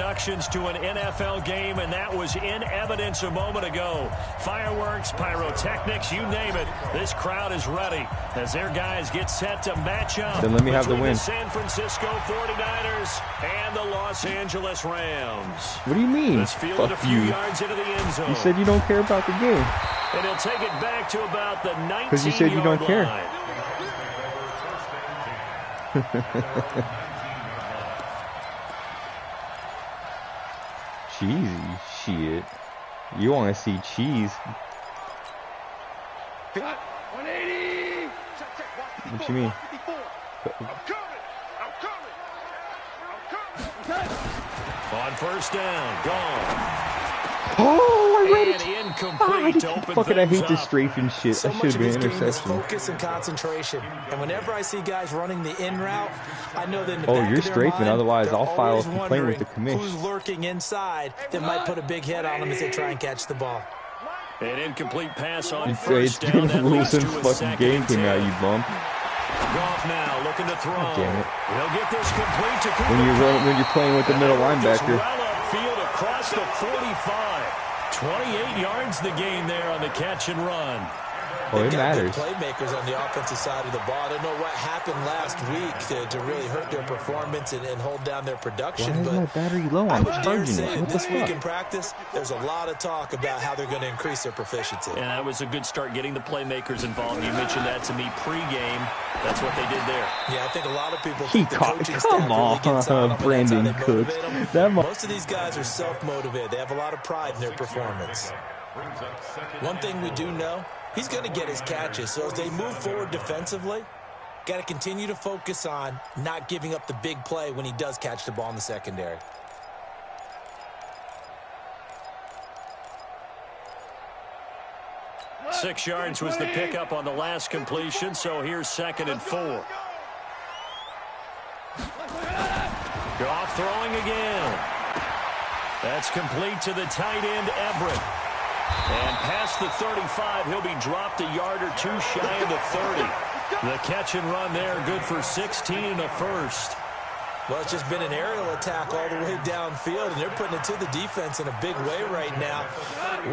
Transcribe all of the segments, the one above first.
introductions to an NFL game, and that was in evidence a moment ago. Fireworks, pyrotechnics, you name it. This crowd is ready as their guys get set to match up. Then let me have the win. The San Francisco 49ers and the Los Angeles Rams. What do you mean? This fielded a few yards into the end zone. You said you don't care about the game. And he'll take it back to about the 19-yard because you said you don't care. Cheesy shit. You want to see cheese. 180. What you mean? On first down, gone. Oh, I read it. Incomplete to open fucking, I hate things this up. strafing shit. So That much should of have been his game is interception. focus and concentration. And whenever I see guys running the in route, I know that in the Oh, back you're of their strafing. mind, Otherwise, they're I'll file a always complaint with the wondering commish. who's lurking inside that might put a big hit on them as they try and catch the ball. An incomplete pass on It's first down. That leads Wilson's to a fucking second game and came 10. out, you bum. Goff now looking to throw. God damn it. He'll get this complete to Cooper. When you're playing with the middle linebacker. Well upfield across the 45. 28 yards the gain there on the catch and run. Oh, it They've got matters. good playmakers on the offensive side of the ball. I don't know what happened last week to really hurt their performance and hold down their production. Why is but my battery low? I I'm would dare charging say it. What the this week fuck? in practice, there's a lot of talk about how they're going to increase their proficiency. And that was a good start getting the playmakers involved. You mentioned that to me pregame. That's what they did there. Yeah, I think a lot of people He think the caught. coaching Come staff really gets on, on them, and that's how Brandon they Cooks. motivate them. That Most of these guys are self-motivated. They have a lot of pride in their performance. One thing we do know, he's going to get his catches. So as they move forward defensively, got to continue to focus on not giving up the big play when he does catch the ball in the secondary. Six yards was the pickup on the last completion, so here's 2nd and 4. Goff throwing again. That's complete to the tight end, Everett. And past the 35, he'll be dropped a yard or two shy of the 30. The catch and run there, good for 16 and a first. Well, it's just been an aerial attack all the way downfield, and they're putting it to the defense in a big way right now.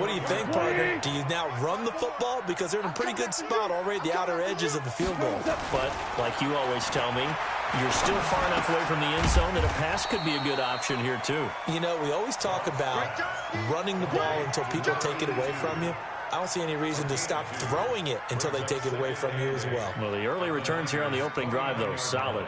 What do you think, partner? Do you now run the football? Because they're in a pretty good spot already at the outer edges of the field goal. But, like you always tell me, you're still far enough away from the end zone that a pass could be a good option here, too. You know, we always talk about running the ball until people take it away from you. I don't see any reason to stop throwing it until they take it away from you as well. Well, the early returns here on the opening drive, though, solid.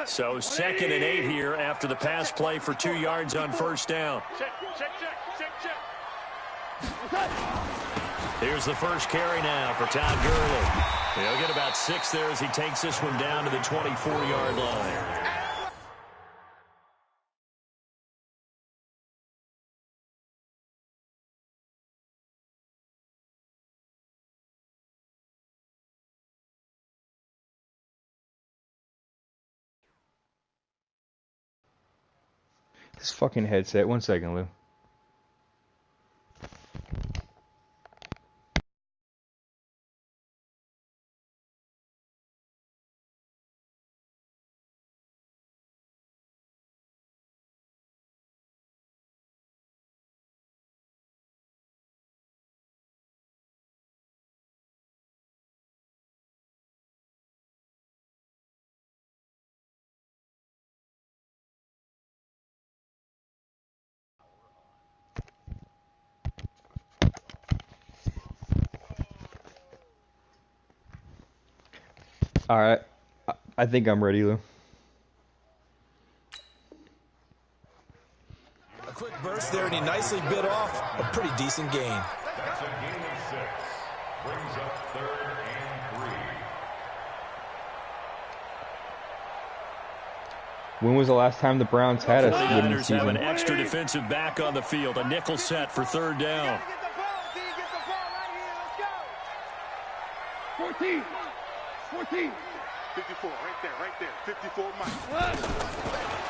So 2nd and 8 here after the pass play for 2 yards on first down. Here's the first carry now for Todd Gurley. He'll get about 6 there as he takes this one down to the 24-yard line. This fucking headset. 1 second, Lou. All right. I think I'm ready, Lou. A quick burst there, and he nicely bit off a pretty decent gain. That's a gain of 6. Brings up 3rd and 3. When was the last time the Browns had a winning 49ers have an season? extra defensive back on the field. A nickel set for 3rd down. 14. 54, right there. 54, Mike.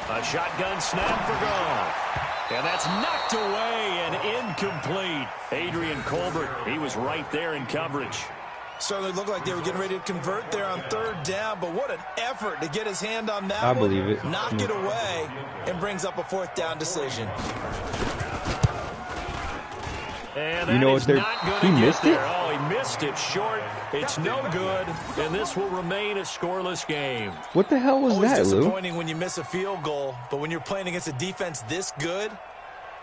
A shotgun snap for Goff. And that's knocked away and incomplete. Adrian Colbert, he was right there in coverage. Certainly looked like they were getting ready to convert there on third down, but what an effort to get his hand on that I one. believe it. Knock it away, and brings up a fourth down decision. And you know what? He missed it? Oh, he missed it short. It's no good, and this will remain a scoreless game. What the hell was Always that, Lou? disappointing when you miss a field goal, but when you're playing against a defense this good,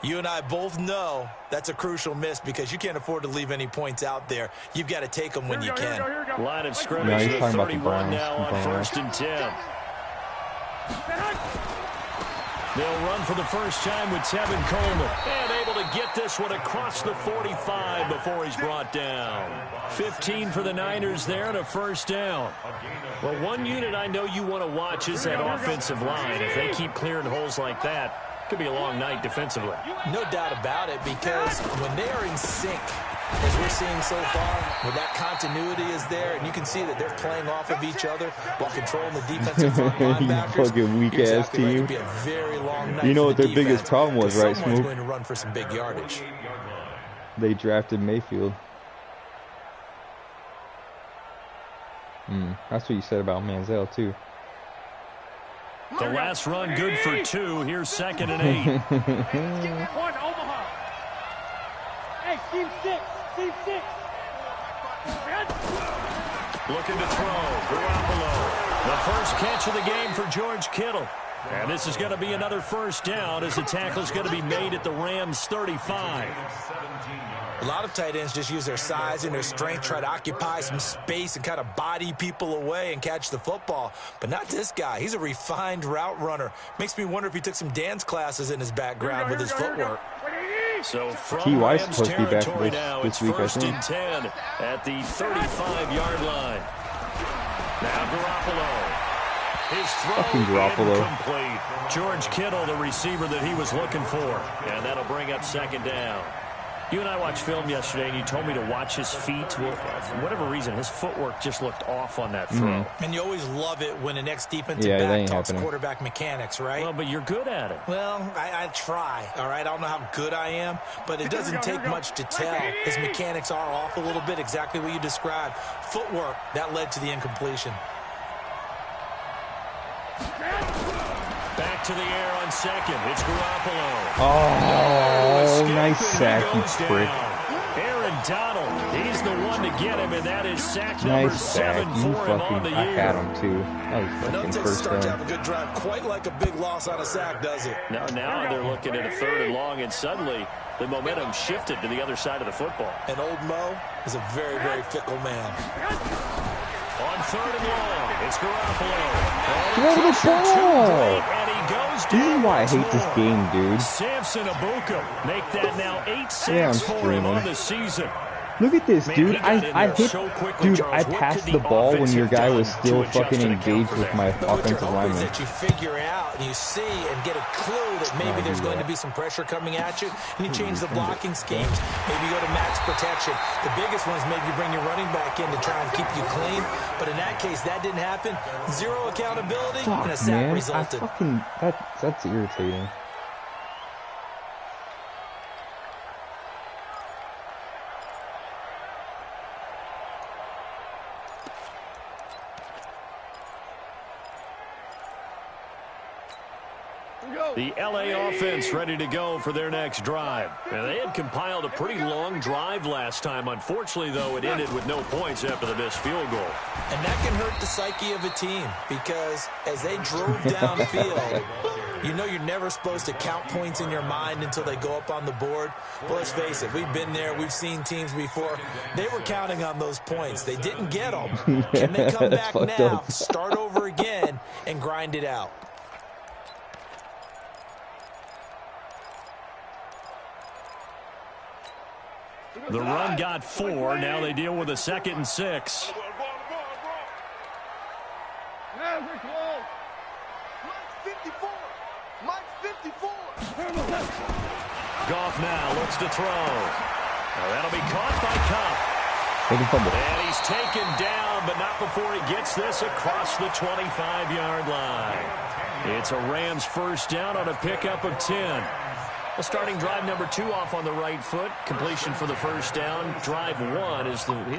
you and I both know that's a crucial miss because you can't afford to leave any points out there. You've got to take them when you can. Line of scrimmage he's at talking about the 31 Browns. now on 1st and 10. They'll run for the first time with Tevin Coleman. And able to get this one across the 45 before he's brought down. 15 for the Niners there and a first down. Well, one unit I know you want to watch is that offensive line. If they keep clearing holes like that, it could be a long night defensively. No doubt about it, because when they are in sync, as we're seeing so far, where that continuity is there, and you can see that they're playing off of each other while controlling the defensive front linebackers. You fucking weak-ass team. It could be a very long night. You know for what the their biggest defense, problem was, right, someone's Smoop? going to run for some big yardage. They drafted Mayfield. That's what you said about Manziel, too. The last run good for 2. Here's 2nd and 8. One, Omaha. Hey, team 6. Team 6. Looking to throw. Garoppolo. The first catch of the game for George Kittle. And this is going to be another first down as the tackle is going to be made at the Rams' 35. A lot of tight ends just use their size and their strength, try to occupy some space and kind of body people away and catch the football. But not this guy. He's a refined route runner. Makes me wonder if he took some dance classes in his background with his footwork. So from T.Y.'s Rams supposed to be back territory now, this it's week, I 1st think. and 10 at the 35-yard line. Now Garoppolo. His throw Fucking Garoppolo. incomplete. George Kittle, the receiver that he was looking for. And that'll bring up 2nd down. You and I watched film yesterday, and you told me to watch his feet. Well, for whatever reason, his footwork just looked off on that throw. And you always love it when an ex-defensive that back ain't talks happening. quarterback mechanics, right? Well, but you're good at it. Well, I try, all right? I don't know how good I am, but it doesn't take much to tell. His mechanics are off a little bit, exactly what you described. Footwork, that led to the incompletion. Back to the air on 2nd. It's Garoppolo. Oh, nice sack, you prick. Aaron Donald, he's the one to get him, and that is sack number Nice sack. 7 You for him on the fucking, I year. had him, too. That was But fucking it doesn't first start to down. have a good drive quite like a big loss on a sack, does it? Now they're looking at a 3rd and long, and suddenly the momentum shifted to the other side of the football. And old Mo is a very, very fickle man. On 3rd and long, it's Garoppolo. Throw the ball! And he goes This down is why I once hate this more. game, dude. Samson Abuka make that now 8 sacks Yeah, I'm for him screaming. on the season. Look at this, Man, dude. he got in I there hit, so quickly, dude. Charles. I What passed could the ball when offense your have guy done was to still adjust fucking and account engaged for with that? my But what you're offensive hoping is lineman. that you figure out and you see and get a clue that maybe there's going to be some pressure coming at you, and you change the blocking schemes. Maybe you go to max protection. The biggest one is maybe you bring your running back in to try and keep you clean. But in that case, that didn't happen. Zero accountability, and a Fuck, sack man. resulted. That's irritating. The L.A. offense ready to go for their next drive. Now, they had compiled a pretty long drive last time. Unfortunately, though, it ended with no points after the missed field goal. And that can hurt the psyche of a team because as they drove downfield, you know you're never supposed to count points in your mind until they go up on the board. But let's face it, we've been there. We've seen teams before. They were counting on those points. They didn't get them. Can they come back fucked now, up. start over again, and grind it out? The run got 4. Now they deal with a 2nd and 6. Goff now looks to throw. Now that'll be caught by Kupp. And he's taken down, but not before he gets this across the 25-yard line. It's a Rams first down on a pickup of 10. Well, starting drive number 2 off on the right foot. Completion for the first down. Drive 1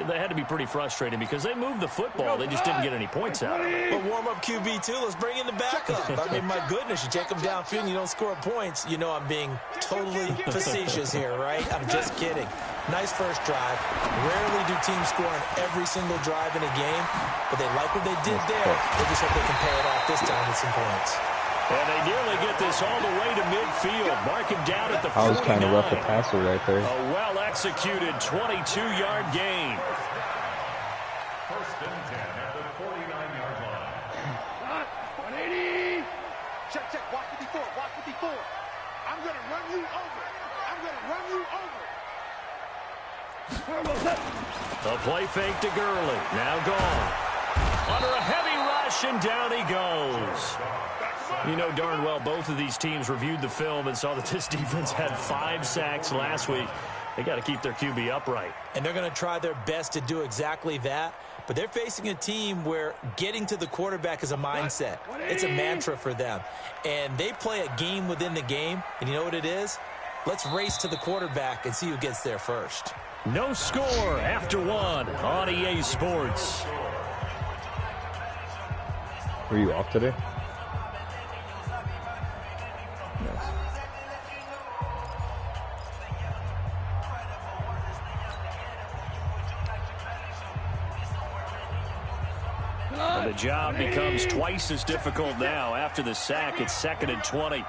they had to be pretty frustrating because they moved the football. They just didn't get any points out. But warm-up QB, too. Let's bring in the backup. I mean, my goodness, you take them downfield and you don't score points. You know I'm being totally facetious here, right? I'm just kidding. Nice first drive. Rarely do teams score on every single drive in a game, but they like what they did there. They just hope they can pay it off this time with some points. And they nearly get this all the way to midfield. Mark him down at the 49. I was trying to rough the passer right there. A well-executed 22-yard gain. First and 10 at the 49-yard line. 180. Check, check. Watch 54. Watch 54. I'm going to run you over. I'm going to run you over. A play fake to Gurley. Now gone. Under a heavy rush, and down he goes. You know darn well both of these teams reviewed the film and saw that this defense had 5 sacks last week. They got to keep their QB upright. And they're going to try their best to do exactly that. But they're facing a team where getting to the quarterback is a mindset. It's a mantra for them. And they play a game within the game. And you know what it is? Let's race to the quarterback and see who gets there first. No score after 1 on EA Sports. Were you off today? And the job becomes twice as difficult now. After the sack, it's 2nd and 20.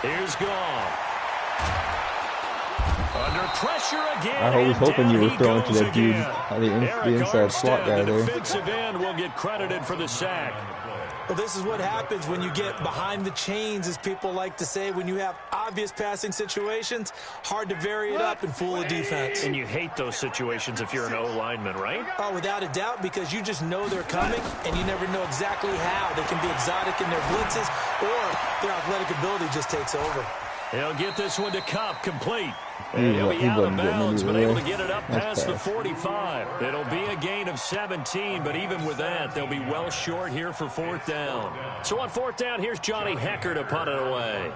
Here's Goff. Under pressure again. I was hoping you were throwing to that dude, the inside slot guy there. The defensive end will get credited for the sack. Well, this is what happens when you get behind the chains, as people like to say. When you have obvious passing situations, hard to vary it up and fool a defense. And you hate those situations if you're an O-lineman, right? Oh, without a doubt, because you just know they're coming, and you never know exactly how. They can be exotic in their blitzes, or their athletic ability just takes over. He'll get this one to Cup, complete. And he'll be out of bounds, but able to get it up past the 45. It'll be a gain of 17, but even with that, they'll be well short here for 4th down. So on 4th down, here's Johnny Hecker to punt it away.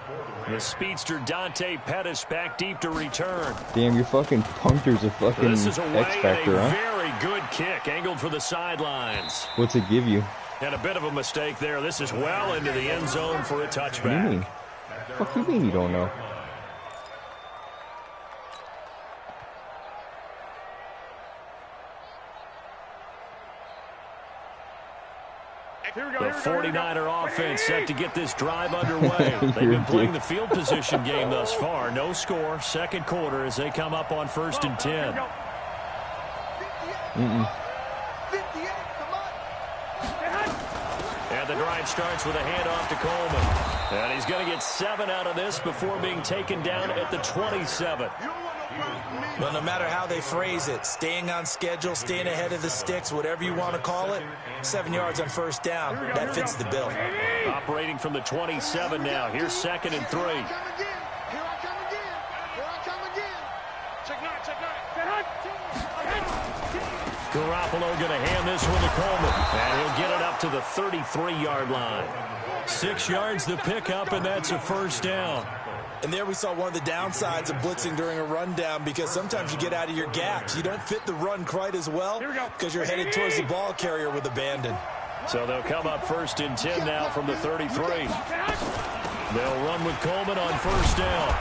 The speedster Dante Pettis back deep to return. Damn, your fucking punter's a fucking X-Factor, huh? Very good kick, angled for the sidelines. What's it give you? And a bit of a mistake there. This is well into the end zone for a touchback. What do you mean? What do you mean you don't know? The 49er offense set to get this drive underway. They've been playing the field position game thus far. No score, 2nd quarter as they come up on 1st and 10. And the drive starts with a handoff to Coleman. And he's going to get 7 out of this before being taken down at the 27. Well, no matter how they phrase it, staying on schedule, staying ahead of the sticks, whatever you want to call it, 7 yards on 1st down, that fits the bill. Operating from the 27 now. Here's 2nd and 3. Garoppolo going to hand this one to Coleman. And he'll get it up to the 33-yard line. 6 yards the pickup, and that's a 1st down. And there we saw one of the downsides of blitzing during a rundown, because sometimes you get out of your gaps. You don't fit the run quite as well because you're headed towards the ball carrier with abandon. So they'll come up 1st and 10 now from the 33. They'll run with Coleman on 1st down.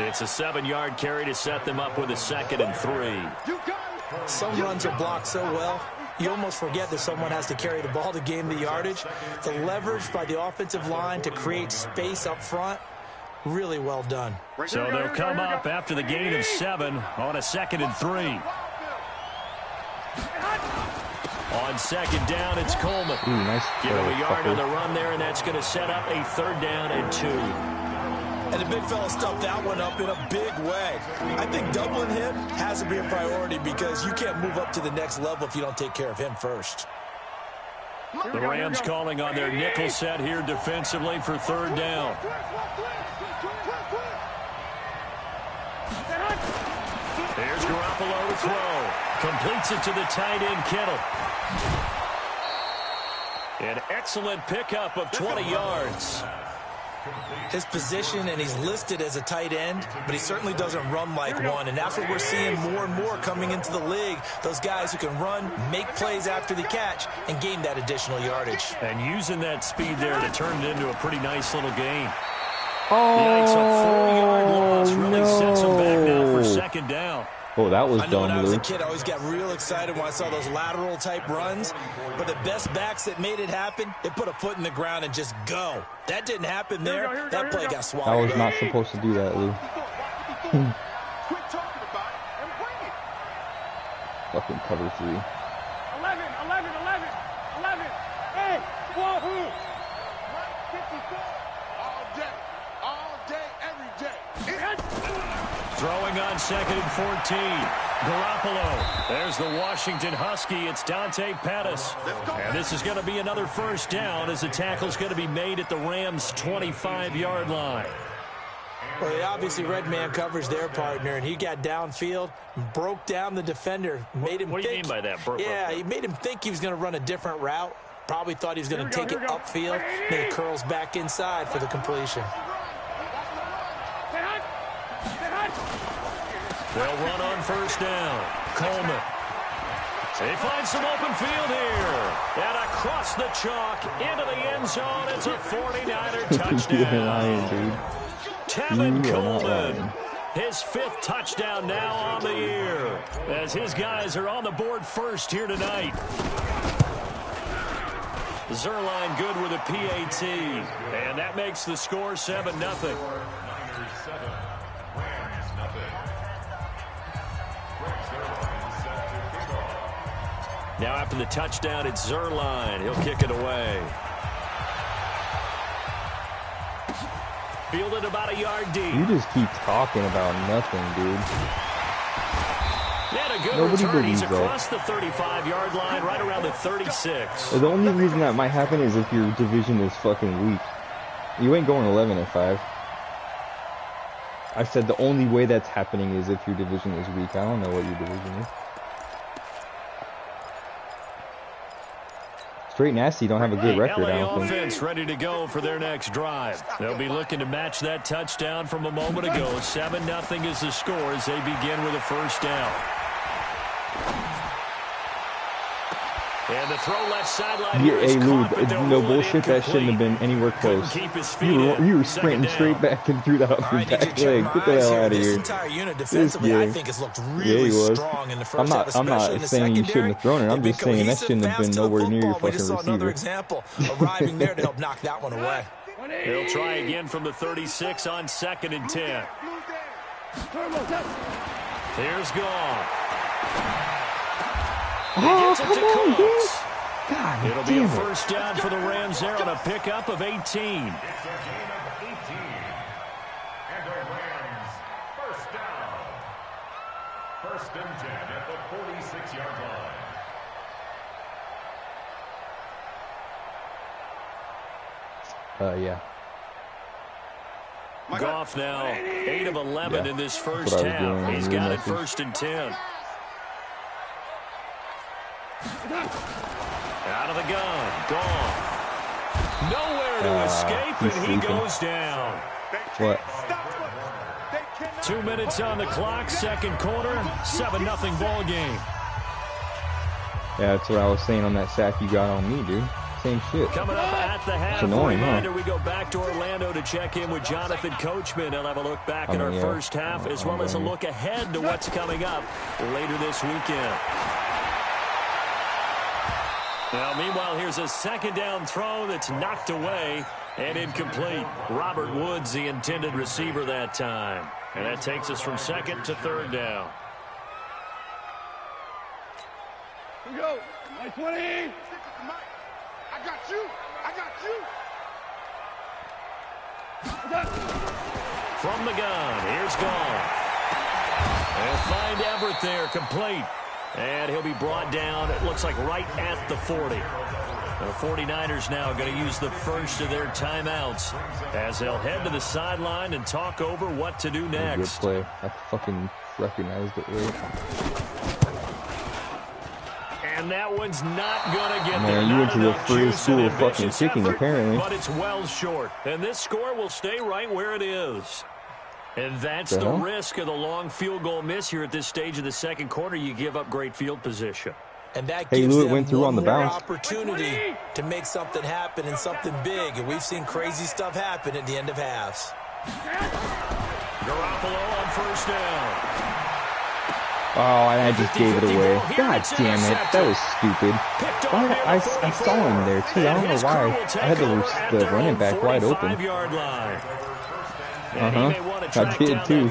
It's a 7-yard carry to set them up with a 2nd and 3. Some runs are blocked so well, you almost forget that someone has to carry the ball to gain the yardage. The leverage by the offensive line to create space up front, really well done. So they'll come up after the gain of 7 on a 2nd and 3. On 2nd down, it's Coleman. Nice. Give him a yard on the run there, and that's going to set up a 3rd down and 2. And the big fella stuffed that one up in a big way. I think doubling him has to be a priority, because you can't move up to the next level if you don't take care of him first. The Rams calling on their nickel set here defensively for 3rd down. Here's Garoppolo to throw. Completes it to the tight end, Kittle. An excellent pickup of 20 yards. his position, and he's listed as a tight end, but he certainly doesn't run like one, and that's what we're seeing more and more coming into the league. Those guys who can run, make plays after the catch, and gain that additional yardage. And using that speed there to turn it into a pretty nice little gain. Oh, Yikes, a 4-yard loss really sets him back now for no. second down. Oh, that was I know when dumb, I was a Lou. kid, I always got real excited when I saw those lateral-type runs. But the best backs that made it happen, they put a foot in the ground and just go. That didn't happen there. That play got I swallowed was up. not supposed to do that, Lou. Quit talking about it and bring it. Fucking cover 3. 11. Hey, wahoo! 54. All day, every day. Throwing on 2nd and 14. Garoppolo. There's the Washington Husky. It's Dante Pettis. And this is going to be another first down as the tackle's going to be made at the Rams' 25-yard line. Well, they obviously read man coverage their partner, and he got downfield, broke down the defender, made him What do you think. mean by that? Yeah, he made him think he was going to run a different route. Probably thought he was going to take it upfield, then it curls back inside for the completion. They'll run on first down. Coleman. They find some open field here. And across the chalk into the end zone. It's a 49er touchdown. You're lying, dude. Tevin You are not Coleman. lying. His 5th touchdown now on the year. As his guys are on the board first here tonight. Zerline good with a PAT. And that makes the score 7-0. Now after the touchdown, it's Zerline. He'll kick it away. Fielded about a yard deep. You just keep talking about nothing, dude. He had a good Nobody return. He's believes that. across the 35-yard line, right around the 36. The only reason that might happen is if your division is fucking weak. You ain't going 11-5. I said the only way that's happening is if your division is weak. I don't know what your division is. Straight Nasty don't have a good record, I LA don't think. offense ready to go for their next drive. They'll be looking to match that touchdown from a moment ago. 7-0 is the score as they begin with a first down. And the throw left sideline. Yeah, hey, Lou, caught, but they'll no rule it bullshit. That shouldn't have been incomplete. anywhere Couldn't close. keep his feet You were in. sprinting Second straight down. back and threw that off All your right, need you back to check leg. my Get the eyes hell here. out of This here. entire unit defensively, I think, has looked Yeah, really he was. strong in the I'm first half, not especially in the saying you shouldn't secondary. have thrown it. I'm They've just saying that cohesive, shouldn't have fast been to the nowhere near your football. We fucking just saw another receiver. example arriving there to help knock that one away. They'll try again from the 36 on 2nd and 10. Here's Goff. He Oh, gets it come to on, dude. Cooks. God It'll be a damn it. first down for the Rams there on a pickup of 18. It's a gain of 18. And the Rams, first down. 1st and 10 at the 46-yard line. Yeah. Goff now 8 of 11 Yeah, in this that's first what I was half. doing He's in your got it message. 1st and 10. Out of the gun. Goff. Nowhere to escape, he's and he sleeping. goes down. What? 2 minutes on the clock, 2nd quarter, 7-0 ball game. Yeah, that's what I was saying on that sack you got on me, dude. Same shit. Coming up at the half, annoying, huh? reminder, we go back to Orlando to check in with Jonathan Coachman. He'll have a look back at our yeah. first half, as well as a look ahead to what's coming up later this weekend. Now, meanwhile, here's a 2nd down throw that's knocked away and incomplete. Robert Woods, the intended receiver that time. And that takes us from 2nd to 3rd down. Here we go. 20. I got you. From the gun, here's Goff. They'll find Everett there, complete. And he'll be brought down, it looks like, right at the 40. The 49ers now going to use the first of their timeouts as they'll head to the sideline and talk over what to do Good next. play. I fucking recognized it, right? And And that one's not going to get there. Man, you went to the Not free enough school juice of and fucking ambitious kicking, effort, apparently. But it's well short. And this score will stay right where it is. And that's the hell? risk of the long field goal miss here at this stage of the second quarter. You give up great field position. And that Hey, gives Lou, it them went through one on the more bounce. opportunity to make something happen and something big. And we've seen crazy stuff happen at the end of halves. Garoppolo on first down. Oh, and I just gave it away. God damn it. That was stupid. Why, I saw him there, too. I don't know why. I had the running back wide open. I did, too.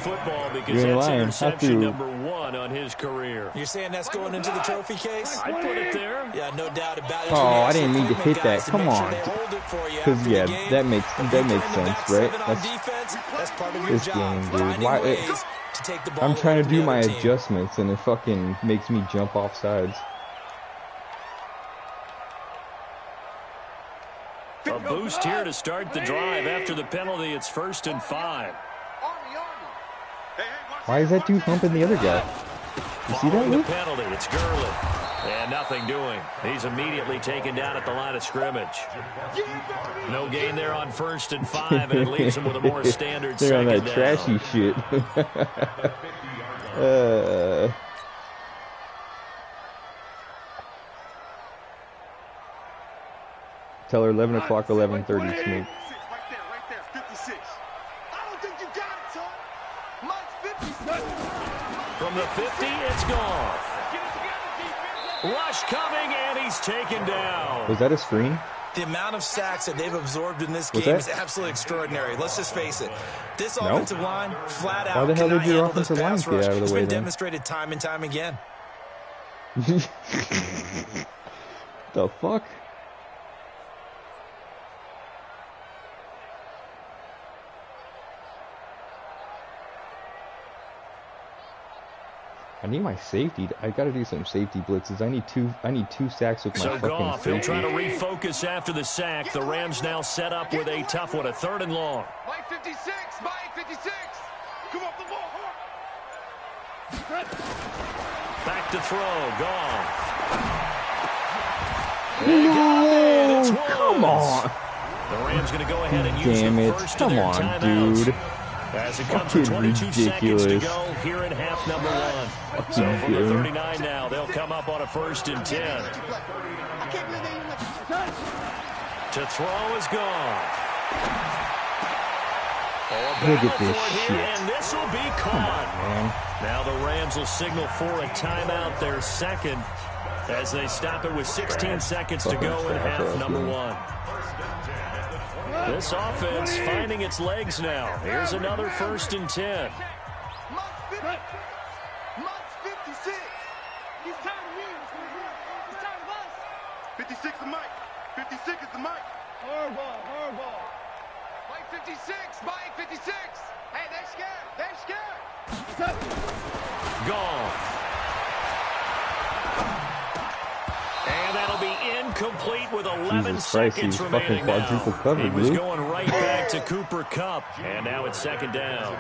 You ain't lying. I threw. Number 1 on his career. You're saying that's going into the trophy case? I put it there. Yeah, no doubt about it. Oh, I didn't mean to hit that. Come on. Because, yeah, that makes sense, right? That's part of your This job. game, dude. Why? I'm trying to do my adjustments, and it fucking makes me jump off sides. A boost here to start the drive. After the penalty, it's 1st and 5. Why is that dude humping the other guy? You see that, Following the Luke? penalty, it's Gurley. And nothing doing. He's immediately taken down at the line of scrimmage. No gain there on 1st and 5, and it leaves him with a more standard They're on second that down. trashy shit. Tell her 11 o'clock, 11:30, Snoop. Right there, 56. I don't think you got it, son. Mike's 56. From the 50, it's gone. Rush coming, and he's taken down. Was that a screen? The amount of sacks that they've absorbed in this Was game that- is absolutely extraordinary. Let's just face it. This No. offensive line, flat out, Why the hell cannot did your handle this offensive line pass get rush. out of the It's way been then? demonstrated time and time again. The fuck? I need my safety. I gotta do some safety blitzes. I need two sacks with my So fucking Goff, he'll try to safety. refocus after the sack. The Rams now set up with a tough one, a 3rd and long. Mike 56. Mike 56. Come off the ball. Back to throw, Goff. No, come on. The Rams going to go ahead and use Damn the it. first Come of their on, timeouts. dude. As it comes to Fucking 22 seconds to ridiculous. go here in half number 1. So Fucking from the dude. 39 now, they'll come up on a 1st and 10. I can't believe they even let you touch. To throw is gone. Look at this shit. And this will be caught. Man. Now the Rams will signal for a timeout, their second, as they stop it with 16 seconds to go in half number 1. This offense finding its legs now. Here's another 1st and 10. Mike's 56. He's tired of me. He's tired of us. 56 is Mike. 56 is the Mike. Hardball. Mike 56. Mike 56. Hey, they're scared. They're scared. Gone. And that'll be incomplete with 11 Jesus Christ, seconds he's remaining fucking quadruple now. covered, He was Luke. going right back to Cooper Kupp. And now it's 2nd down.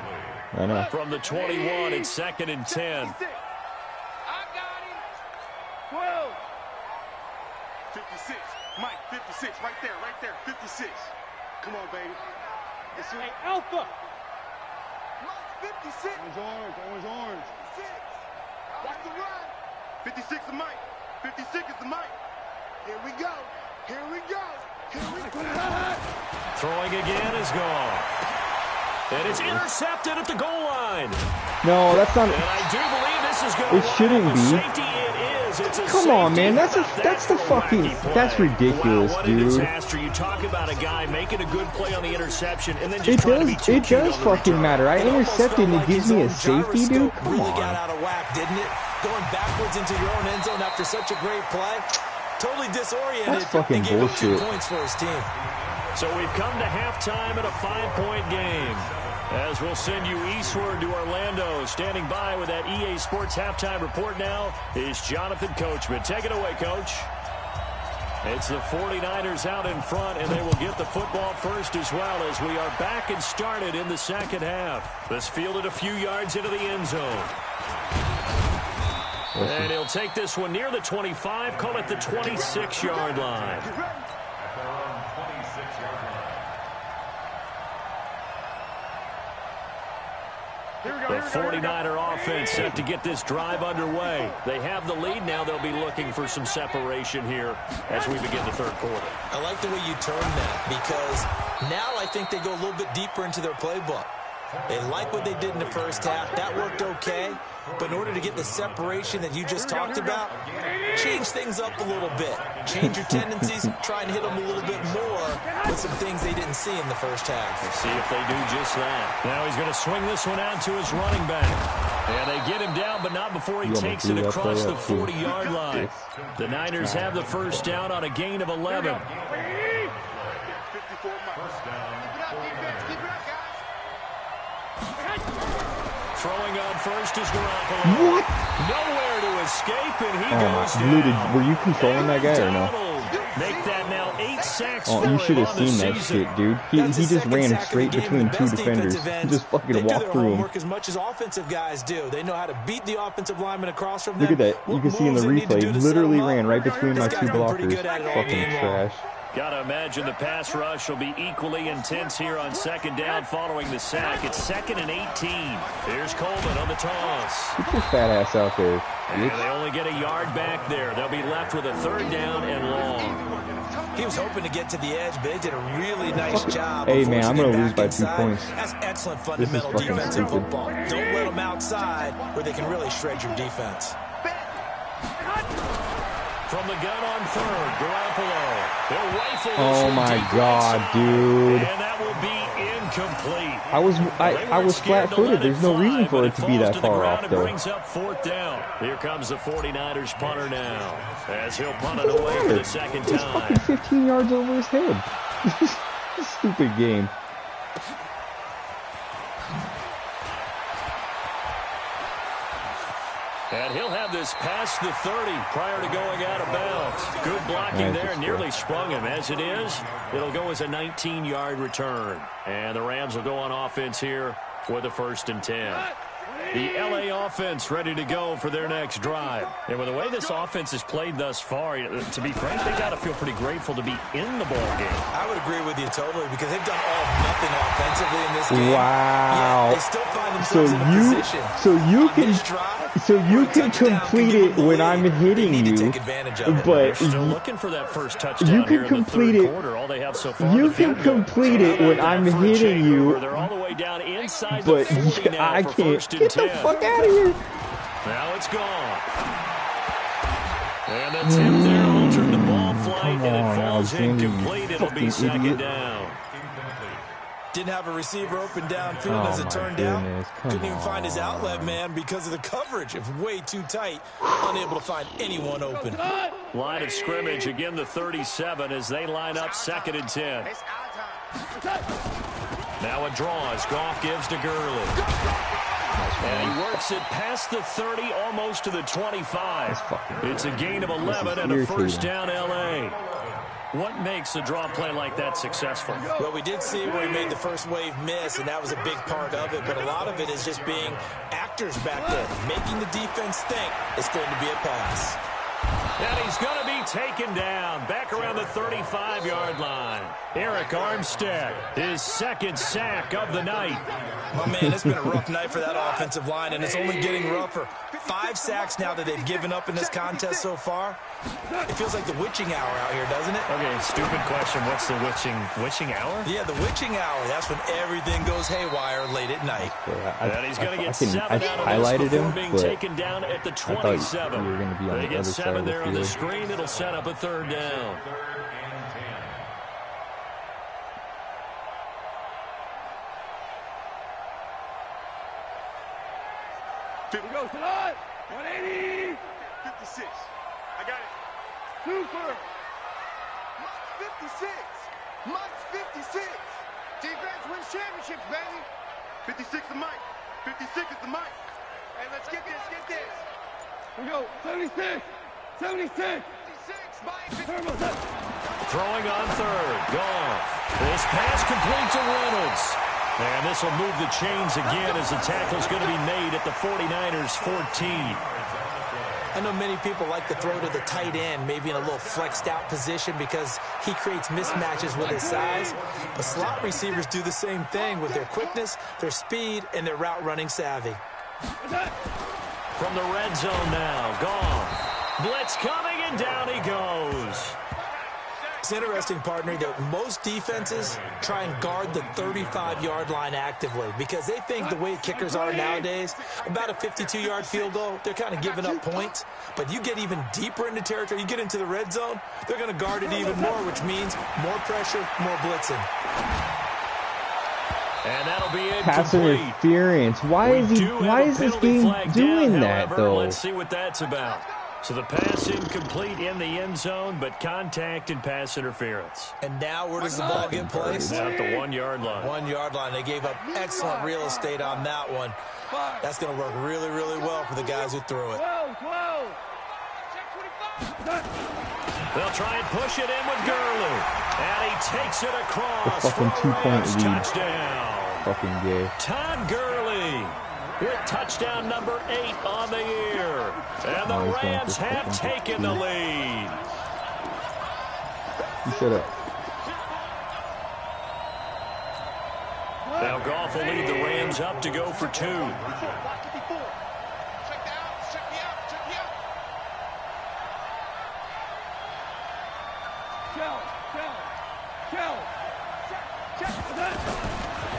I know. From the 21, it's 2nd and 10. I got him. 12. 56. Mike 56. Right there. 56. Come on, baby. Hey, Alpha. Mike 56. Orange. 56. Watch the run. 56 is Mike. 56 is the Mike. Here we go. Throwing again is gone. And it's intercepted at the goal line. No, that's not. And I do believe this is going to It shouldn't be. Safety it is. It's a Come on, safety. man. That's the fucking. wacky play. That's ridiculous, Wow, what a dude. disaster. You talk about a guy making a good play on the interception and then just It trying to be does. too It cute does on the fucking return. matter. I It almost intercepted and felt it like gives his me a own safety, dude. gyroscope Come really got on. out of whack, didn't it? Going backwards into your own end zone after such a great play. Totally disoriented. That's fucking and gave up 2 bullshit. points for his team. So we've come to halftime at a 5-point game. As we'll send you eastward to Orlando. Standing by with that EA Sports halftime report now is Jonathan Coachman. Take it away, Coach. It's the 49ers out in front, and they will get the football first as well as we are back and started in the second half. This fielded a few yards into the end zone. And he'll take this one near the 25, call it the 26-yard line. The 49er offense set to get this drive underway. They have the lead. Now they'll be looking for some separation here as we begin the third quarter. I like the way you turn that, because now I think they go a little bit deeper into their playbook. They like what they did in the first half. That worked okay. But in order to get the separation that you just talked about, change things up a little bit. Change your tendencies. Try and hit them a little bit more with some things they didn't see in the first half. Let's see if they do just that. Now he's going to swing this one out to his running back. And they get him down, but not before he takes it across the 40-yard line. The Niners have the first down on a gain of 11. Throwing on first is Garoppolo. What? Nowhere to escape, and he goes down. Were you controlling that guy or no? Make that now 8 sacks Oh, you should have seen that shit, dude. He just ran straight between two defenders. He just fucking walked through him. As much as offensive guys do. They know how to beat the offensive lineman across from them. Look at that. You can see in the replay, literally ran right between my two blockers. Fucking trash. Got to imagine the pass rush will be equally intense here on second down following the sack. It's 2nd and 18. Here's Coleman on the toss. Get your fat ass out there. And they only get a yard back there. They'll be left with a 3rd down and long. He was hoping to get to the edge, but they did a really nice job. Hey, man, I'm going to lose by 2 points. That's excellent fundamental defense in football. Don't let them outside where they can really shred your defense. From the gun on 3rd, Garoppolo. He'll rifle this. Oh my God, dude. And that will be incomplete. I was flat-footed. There's no reason for it to be that far off, though. Brings up 4th down. Here comes the 49ers punter now, as he'll punt it away for the 2nd time. He's fucking 15 yards over his head. Stupid game. And he'll have this past the 30 prior to going out of bounds. Good blocking there, nearly sprung him. As it is, it'll go as a 19-yard return. And the Rams will go on offense here with a 1st and 10. The LA offense ready to go for their next drive. And with the way this offense has played thus far, to be frank, they got to feel pretty grateful to be in the ball game. I would agree with you totally, because they've done all nothing offensively in this game. Wow. Yeah, they still find themselves in a position. So you can complete it when I'm hitting you, but still looking for that first touchdown. You can complete it. All they have so far. You can complete it when I'm hitting you. They're all the way down inside but the 40 now I for can't. 1st and Get 10. the fuck out of here. Now it's gone. And the tip there altered the ball flight, and it falls incomplete. It'll be 2nd down. Didn't have a receiver open downfield as it turned out. Couldn't even find his outlet man because of the coverage. It was way too tight. Unable to find anyone open. Line of scrimmage, again the 37 as they line up 2nd and 10. Now a draw as Goff gives to Gurley. And he works it past the 30, almost to the 25. It's a gain of 11 and a 1st down L.A. What makes a draw play like that successful? Well, we did see where he made the first wave miss, and that was a big part of it. But a lot of it is just being actors back there, making the defense think it's going to be a pass. And he's going to be taken down back around the 35-yard line. Eric Armstead, his 2nd sack of the night. My man, it's been a rough night for that offensive line, and it's only getting rougher. 5 sacks now that they've given up in this contest so far. It feels like the witching hour out here, doesn't it? Okay, stupid question. What's the witching hour? Yeah, the witching hour. That's when everything goes haywire late at night. And he's going to get 7 out of this before being taken down at the 27. You were going to be on they the get other 7 side there of on the the field. screen. It'll set up a 3rd down. Here we go, Salad. 180. 56. I got it. Super. Mike's 56. Mike's 56. Defense wins championships, baby. 56 is Mike. 56 is the Mike. Hey, let's get this. Get this. Here we go. 76. 76. 56. Mike. Throwing on 3rd. Goff. This pass complete to Reynolds. And this will move the chains again as the tackle's going to be made at the 49ers 14. I know many people like to throw to the tight end, maybe in a little flexed out position because he creates mismatches with his size. But slot receivers do the same thing with their quickness, their speed, and their route running savvy. From the red zone now, Goff. Blitz coming, and down he goes. It's interesting, partner, that most defenses try and guard the 35-yard line actively because they think the way kickers are nowadays, about a 52-yard field goal, they're kind of giving up points. But you get even deeper into territory, you get into the red zone, they're going to guard it even more, which means more pressure, more blitzing. And that'll be it. Pass interference. Why is this game doing that, though? Let's see what that's about. So the pass incomplete in the end zone, but contact and pass interference. And now where does the ball get placed? At the 1 yard line. 1 yard line. They gave up excellent real estate on that one. That's going to work really, really well for the guys who threw it. They'll try and push it in with Gurley. And he takes it across. The fucking 2-point lead. Touchdown. Fucking gay. Todd Gurley with touchdown number 8 on the year. And the Rams have taken the lead. You shut up. Now Goff will lead the Rams up to go for 2.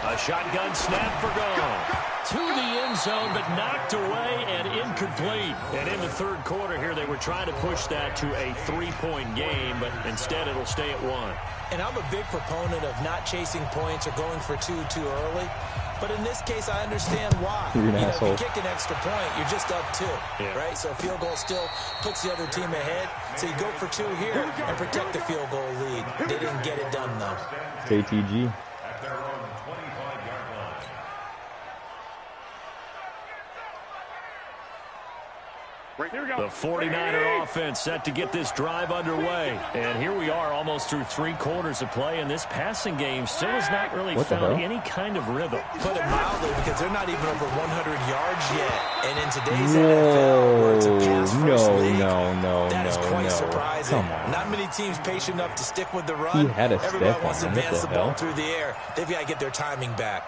A shotgun snap for Goff. To the end zone, but knocked away and incomplete. And in the third quarter here, they were trying to push that to a 3-point game, but instead it'll stay at 1. And I'm a big proponent of not chasing points or going for 2 too early. But in this case, I understand why. If you kick an extra point, you're just up 2, right? So a field goal still puts the other team ahead. So you go for 2 here and protect the field goal lead. They didn't get it done, though. It's ATG. The 49er offense set to get this drive underway. And here we are almost through 3 quarters of play, and this passing game still has not really found any kind of rhythm. Put it mildly, because they're not even over 100 yards yet. And in today's NFL, where it's a pass-first league, that is quite surprising. Come on. Not many teams patient enough to stick with the run. He had a Everybody step wants to on advance the ball through the air. They've got to get their timing back.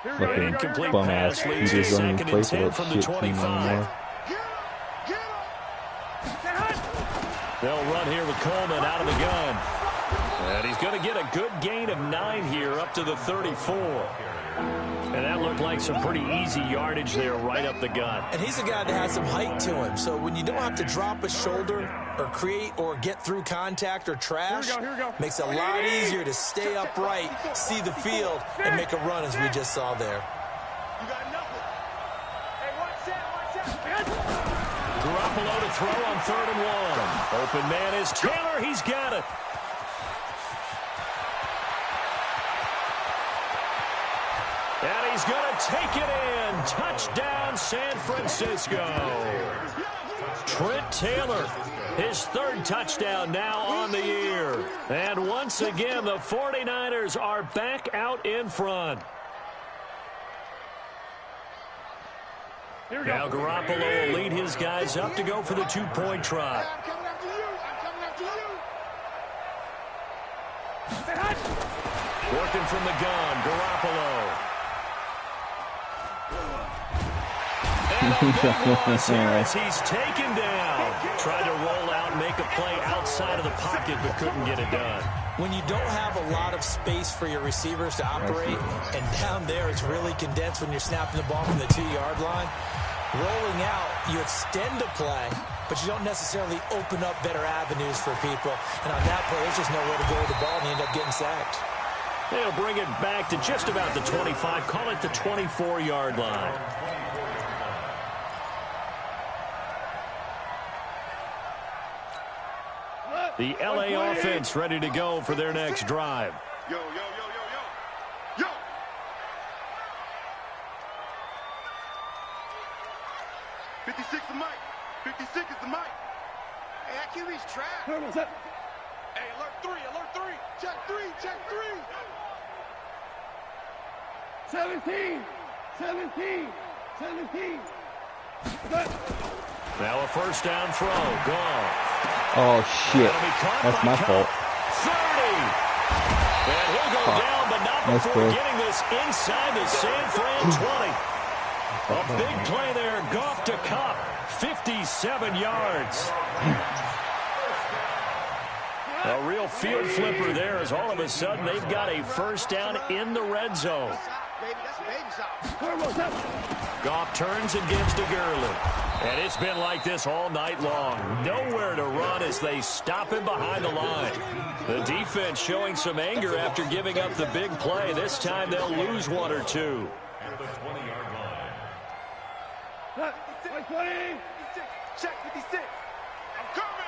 Fucking bum-ass Peter's running in place of that shit team anymore. They'll run here with Coleman out of the gun. And he's going to get a good gain of 9 here up to the 34. And that looked like some pretty easy yardage there right up the gut. And he's a guy that has some height to him. So when you don't have to drop a shoulder or create or get through contact or trash, makes it a lot easier to stay upright, see the field, and make a run as we just saw there. Garoppolo to throw on 3rd and 1. Open man is Taylor. He's got it. And he's going to take it in. Touchdown, San Francisco. Trent Taylor, his 3rd touchdown now on the year. And once again, the 49ers are back out in front. Now Garoppolo will lead his guys up to go for the 2-point try. Working from the gun, Garoppolo. And a big loss here as he's taken down. Tried to roll out and make a play outside of the pocket, but couldn't get it done. When you don't have a lot of space for your receivers to operate, and down there it's really condensed when you're snapping the ball from the 2-yard line, rolling out, you extend a play, but you don't necessarily open up better avenues for people. And on that play, there's just nowhere to go with the ball, and you end up getting sacked. They'll bring it back to just about the 25, call it the 24-yard line. The LA offense ready to go for their next drive. Yo, yo, yo, yo, yo. Yo! 56 is Mike. 56 is the Mike. Hey, that QB's trapped. Hey, alert 3, alert 3. Check 3, check 3. 17, 17, 17. Now a first down throw. Gone. Oh, shit. That's my fault. 30. And he'll go down, but not before getting this inside the San Fran 20. A big play there. Goff to Cup. 57 yards. A real field flipper there as all of a sudden they've got a first down in the red zone. Goff turns and gives to Gurley. And it's been like this all night long. Nowhere to run as they stop him behind the line. The defense showing some anger after giving up the big play. This time they'll lose one or two. At the 20-yard line. 20. Check 56. I'm coming.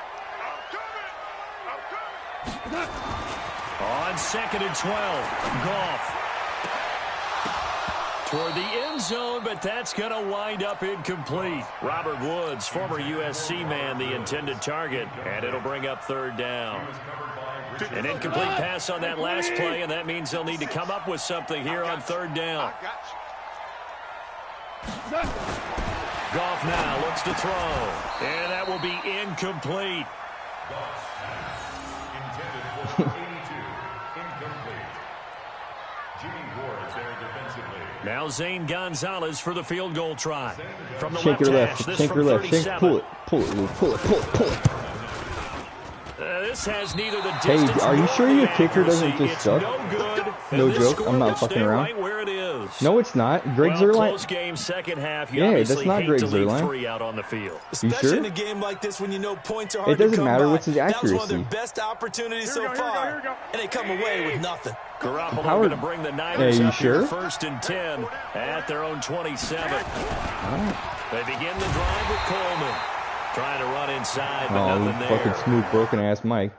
On 2nd and 12, Goff toward the end zone, but that's going to wind up incomplete. Robert Woods, former USC man, the intended target, and it'll bring up 3rd down. An incomplete pass on that last play, and that means they'll need to come up with something here on 3rd down. Goff now looks to throw, and that will be incomplete. Intended for 82. Incomplete. Jimmy Ward there defensively. Now Zane Gonzalez for the field goal try. From the Shake left your hash, left. this Shake from your left. 37. Pull it. Pull it, Lou. Pull it. Pull it. Pull it. This has neither the Hey, distance are you nor sure the your kicker doesn't accuracy. just It's suck? no good. No and this joke. score I'm not will fucking stay around. Right where it is. No, it's not. Greg Well, Zuerlein. close game, second half. You Yeah, obviously that's not hate Greg to leave Zuerlein. 3 out on the field. Especially sure? in a game like this when you know points are hard It doesn't to come matter by. what's his That was one of their accuracy. best opportunities so far, and they come away with nothing. Garoppolo Howard- going to bring the Niners Hey, you up here sure? 1st and 10 at their own 27. They begin the drive with Coleman. Trying to run inside, but Oh, nothing you there. fucking smooth, broken-ass Mike.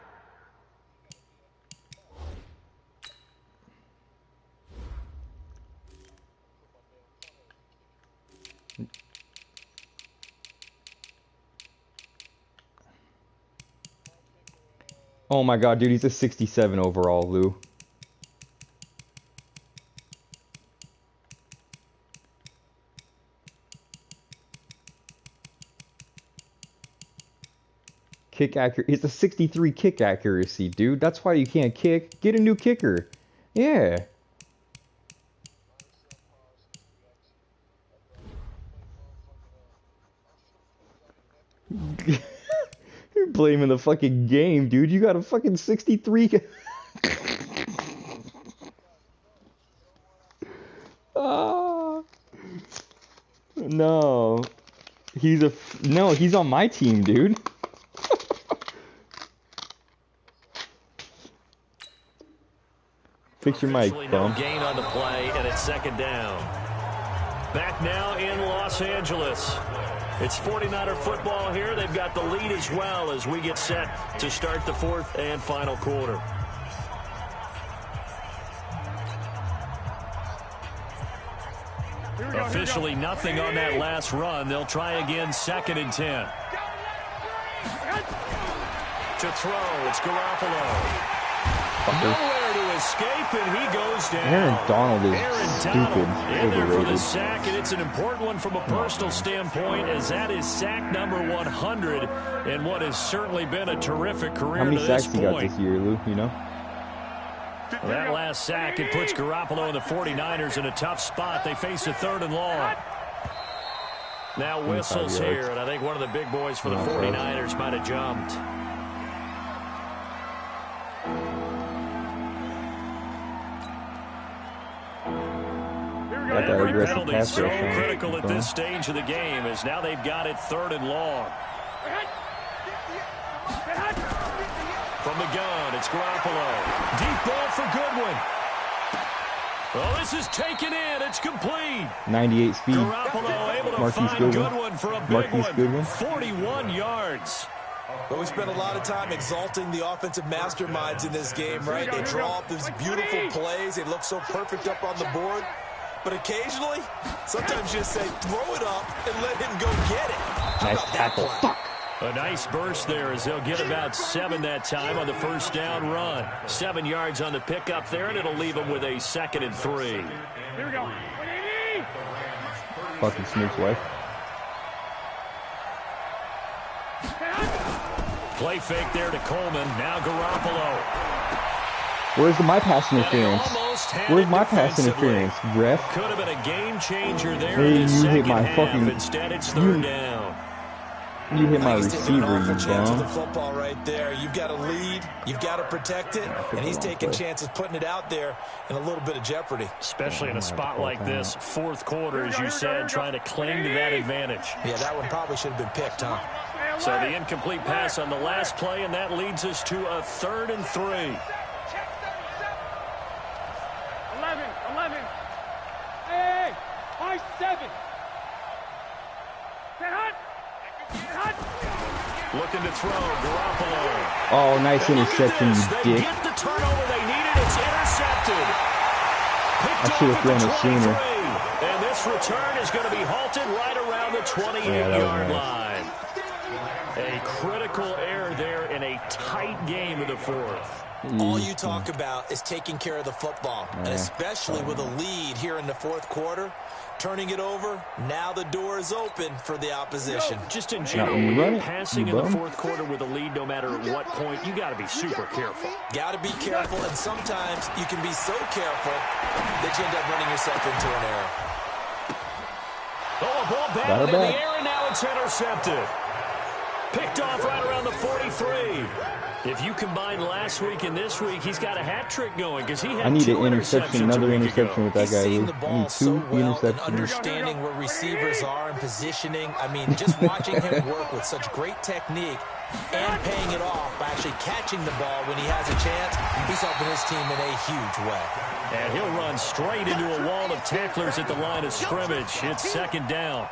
Oh my god, dude, he's a 67 overall, Lou. Kick accuracy. It's a 63 kick accuracy, dude. That's why you can't kick. Get a new kicker. Yeah. You're blaming the fucking game, dude. You got a fucking 63. Ah. No. He's on my team, dude. Fix your mic, Officially bum. no gain on the play, and it's 2nd down. Back now in Los Angeles. It's 49er football here. They've got the lead as well as we get set to start the 4th and final quarter. Officially nothing on that last run. They'll try again 2nd and 10. To throw, it's Garoppolo. Nowhere to escape, and he goes down. Aaron Donald is Aaron stupid, Donald in there for the overrated. sack, and it's an important one from a personal standpoint, as that is sack number 100 in what has certainly been a terrific career How many to this sacks he got point. this year, Lou? You know? That last sack, it puts Garoppolo and the 49ers in a tough spot. They face a 3rd and long. Now whistles 25 yards. here, and I think one of the big boys for the 49ers might have jumped. Got that Every aggressive penalty pass so rush on critical at him. this stage of the game, as now they've got it 3rd and long. From the gun, it's Garoppolo. Deep ball for Goodwin. Well, this is taken in. It's complete. 98 speed. Garoppolo able to Marquise find Goodwin. Goodwin for a big Marquise one. Goodwin. 41 yards. But we spent a lot of time exalting the offensive masterminds in this game, right? They draw up these beautiful plays. They look so perfect up on the board. But occasionally, sometimes you just say, throw it up and let him go get it. How Nice about that tackle. play? Fuck. A nice burst there as they'll get about 7 that time on the first down run. 7 yards on the pickup there, and it'll leave them with a 2nd and 3. Here we go. Fucking Snoop's wife. Play fake there to Coleman. Now Garoppolo. Where's my pass interference? Where's my pass interference, ref? Could have been a game changer there. Hey, in the you hit my half. fucking. Instead, it's third down. You hit my receiver, you chance dumb. with the football right there. You've got to lead. You've got to protect it. And he's taking chances putting it out there in a little bit of jeopardy. Especially in a spot like this. Fourth quarter, as you said, trying to cling to that advantage. Yeah, that one probably should have been picked, huh? So the incomplete pass on the last play, and that leads us to a 3rd and 3. 11. Hey, 7. Get hot. Looking to throw, Garoppolo. Oh, nice interception, you They dick. get the turnover they needed. It's intercepted. I should have thrown it sooner. And this return is going to be halted right around the 28-yard line. A critical error there in a tight game of the fourth. All you talk about is taking care of the football, and especially with a lead here in the fourth quarter. Turning it over, now the door is open for the opposition. Just in general, when you're passing in the fourth quarter with a lead, no matter at what point, you got to be super careful. Got to be careful, and sometimes you can be so careful that you end up running yourself into an error. Oh, a ball batted in the air, and now it's intercepted. Picked off right around the 43. If you combine last week and this week, he's got a hat trick going because he had I need two an interception, another interception with that guy. He's seeing the I ball need so two well and interceptions. understanding where receivers are and positioning. I mean, just watching him work with such great technique and paying it off by actually catching the ball when he has a chance, he's helping his team in a huge way. And he'll run straight into a wall of tacklers at the line of scrimmage. It's 2nd down.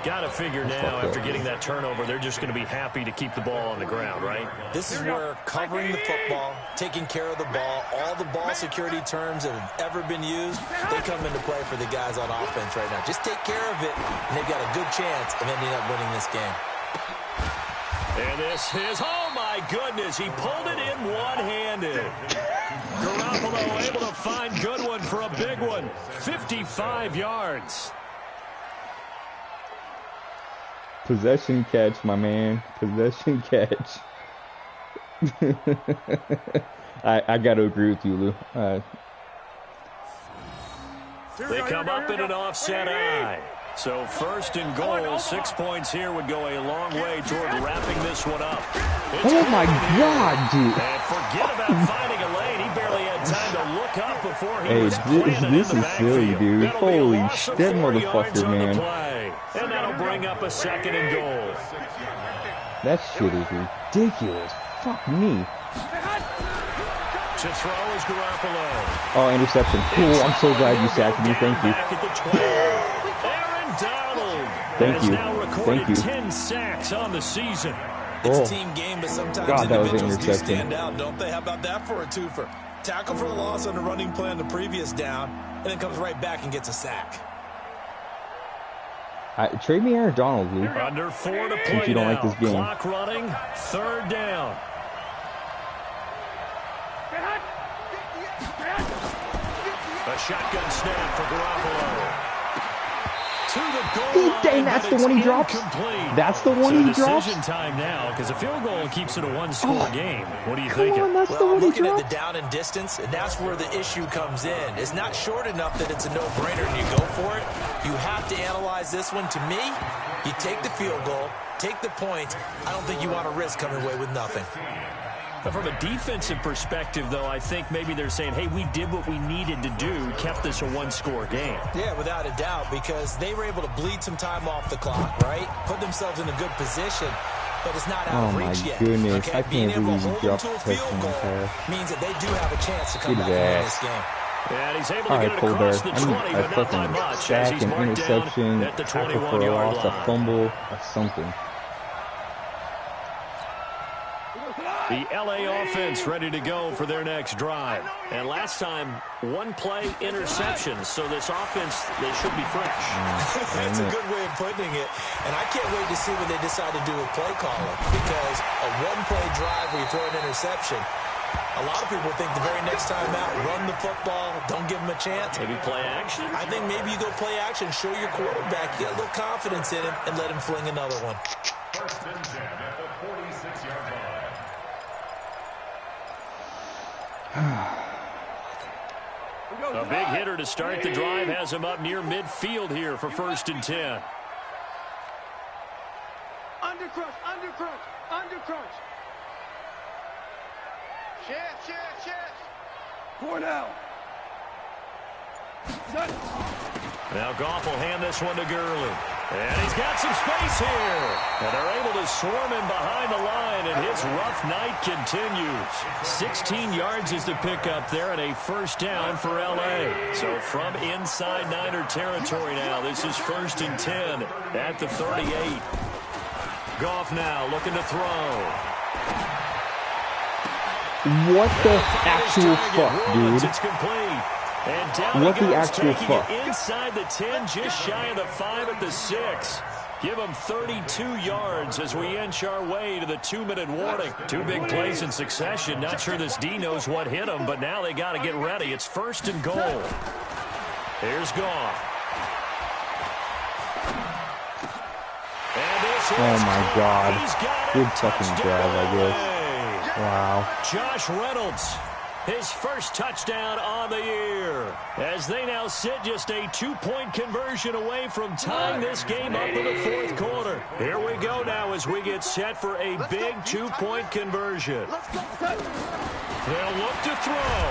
Got to figure now, after getting that turnover, they're just going to be happy to keep the ball on the ground, right? This is where covering the football, taking care of the ball, all the ball security terms that have ever been used, they come into play for the guys on offense right now. Just take care of it, and they've got a good chance of ending up winning this game. And this is, oh my goodness, he pulled it in one-handed. Garoppolo able to find Goodwin for a big one, 55 yards. Possession catch, my man. Possession catch. I got to agree with you, Lou. They come up in an offset eye. So 1st and goal, 6 points here would go a long way toward wrapping this one up. Oh my God, dude. And forget about finding a lane. He barely had time to look up before he was planted this in the is silly, backfield. dude. That'll be a Holy loss shit, of 4 yards motherfucker, on the man. play. And that'll bring up a 2nd and goal. That shit is ridiculous. Fuck me. To throw is Garoppolo. Oh, interception. Cool. I'm so glad you sacked me. Thank you. Back at the 12. Aaron Donald Thank you. now recorded Thank you. 10 sacks on the season. It's Oh. a team game, but sometimes God, that was an individuals do interception. stand out, don't they? How about that for a twofer? Tackle for a loss on the running play on the previous down, and then comes right back and gets a sack. Trade me Aaron Donald, Lou. Under 4 to play Since you don't now. like this game. Clock running. 3rd down. A shotgun snap for Garoppolo. To the goal line, Dang, that's the one he drops? incomplete. That's the one he drops? Decision time now, because a field goal keeps it a one-score game. What are you Come thinking? on, that's the Well, one I'm he looking at dropped. the down and distance, and that's where the issue comes in. It's not short enough that it's a no-brainer and you go for it. You have to analyze this one. To me, you take the field goal, take the points. I don't think you want to risk coming away with nothing. But from a defensive perspective, though, I think maybe they're saying, hey, we did what we needed to do, kept this a one-score game. Yeah, without a doubt, because they were able to bleed some time off the clock, right? Put themselves in a good position, but it's not out of reach yet. Oh, my goodness. Okay? I Being can't able to believe he hold them dropped to a the field touchdown goal pass. means that they do have a chance to come Get back his and win ass. this game. And he's able to All get right, it across Colbert. the 20, I need a but not by fucking much, as sack, he's an marked interception, down at the tackle for a 21-yard loss, a line. fumble, or something. The LA offense ready to go for their next drive. And last time, one play interception. So this offense, they should be fresh. That's a good way of putting it. And I can't wait to see what they decide to do with play calling, because a one-play drive where you throw an interception, a lot of people think the very next time out, run the football, don't give them a chance. Maybe play action? I think maybe you go play action, show your quarterback, get a little confidence in him, and let him fling another one. 1st and 10 at the 46-yard line. A big hitter to start the drive has him up near midfield here for 1st and 10. Under crunch, under crunch, under crunch. Chest. 4 now. Now Goff will hand this one to Gurley. And he's got some space here. And they're able to swarm him behind the line, and his rough night continues. 16 yards is the pickup there, and a 1st down for L.A. So from inside Niner territory now, this is 1st and 10 at the 38. Goff now looking to throw. What the actual fuck, dude? It's complete. And down what the goes, actual fuck? Inside the 10, just shy of the 5 at the 6. Give him 32 yards as we inch our way to the 2-minute warning. 2 big plays in succession. Not sure this D knows what hit him, but now they got to get ready. It's 1st and goal. Here's Goff. Oh my God. Good fucking drive, I guess. Wow. Josh Reynolds, his 1st touchdown on the year, as they now sit just a 2-point conversion away from tying this game up in the 4th quarter. Here we go now as we get set for a big 2-point conversion. They'll look to throw.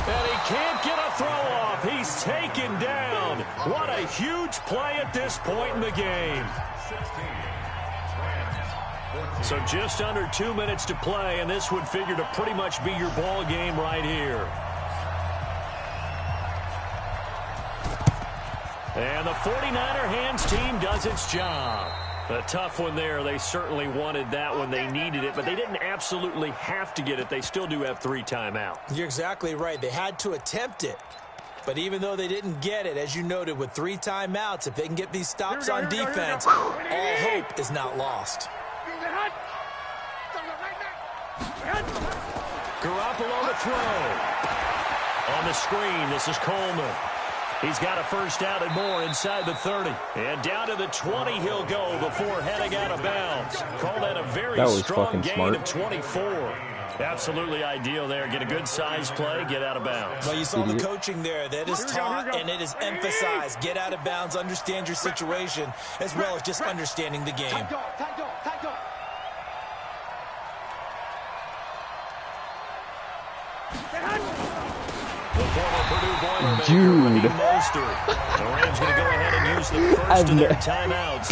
And he can't get a throw off. He's taken down. What a huge play at this point in the game. So just under 2 minutes to play, and this would figure to pretty much be your ball game right here. And the 49er hands team does its job. A tough one there. They certainly wanted that when they needed it, but they didn't absolutely have to get it. They still do have 3 timeouts. You're exactly right. They had to attempt it. But even though they didn't get it, as you noted, with 3 timeouts, if they can get these stops on defense, all hope is not lost. Garoppolo to throw. On the screen, this is Coleman. He's got a 1st down and more inside the 30. And down to the 20 he'll go before heading out of bounds. Call that a very strong gain of 24. Absolutely ideal there. Get a good size play, get out of bounds. Well, you saw the coaching there. That is taught and it is emphasized. Get out of bounds, understand your situation, as well as just understanding the game. Dude. The Rams going to go ahead and use the 1st of their timeouts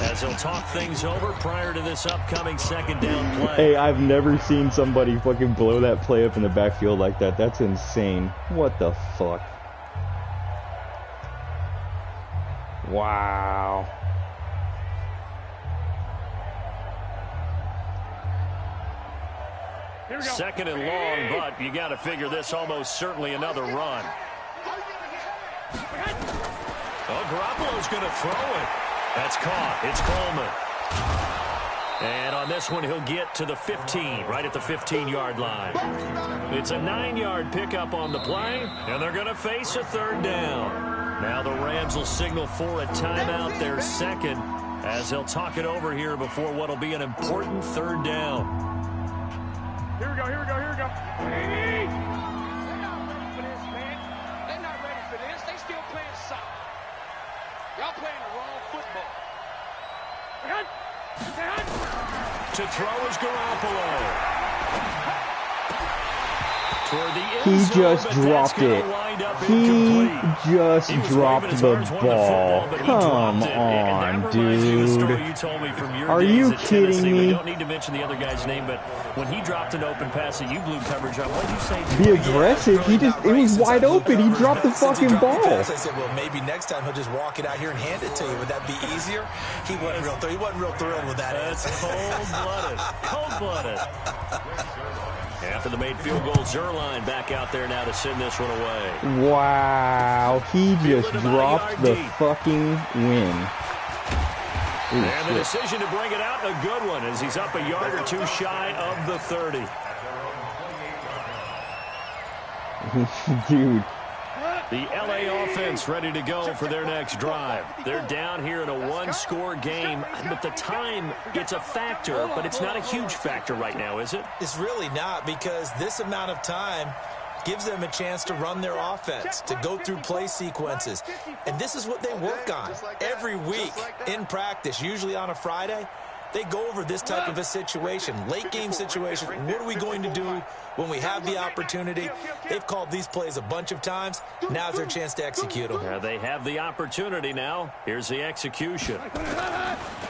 as they'll talk things over prior to this upcoming 2nd down play. Hey, I've never seen somebody fucking blow that play up in the backfield like that. That's insane. What the fuck? Wow. Second and long, but you got to figure this almost certainly another run. Oh, Garoppolo's going to throw it. That's caught. It's Coleman. And on this one, he'll get to the 15, right at the 15-yard line. It's a 9-yard pickup on the play, and they're going to face a 3rd down. Now the Rams will signal for a timeout, their 2nd, as they'll talk it over here before what will be an important 3rd down. Here we go. They're not ready for this, man. They're not ready for this. They still playing soccer. Y'all playing the wrong football. To throw is Garoppolo. He just dropped it. He just dropped the ball. Come on, dude. Are you kidding me? We don't need to mention the other guy's name, but when he dropped an open pass that you blew coverage on, what did you say? Be aggressive. It was wide open. He dropped the fucking ball. I said, well, maybe next time he'll just walk it out here and hand it to you. Would that be easier? He wasn't real thrilled with that. That's cold-blooded. After the made field goal, Zerline back out there now to send this one away. Wow, he just dropped the fucking win. Ooh, and the decision to bring it out, a good one, as he's up a yard or 2 shy of the 30. Dude, The LA offense ready to go for their next drive. They're down here in a one-score game, but the time, it's a factor, but it's not a huge factor right now, is it? It's really not, because this amount of time gives them a chance to run their offense, to go through play sequences. And this is what they work on every week in practice, usually on a Friday. They go over this type of a situation, late game situation. What are we going to do when we have the opportunity? They've called these plays a bunch of times. Now's their chance to execute them. They have the opportunity now. Here's the execution.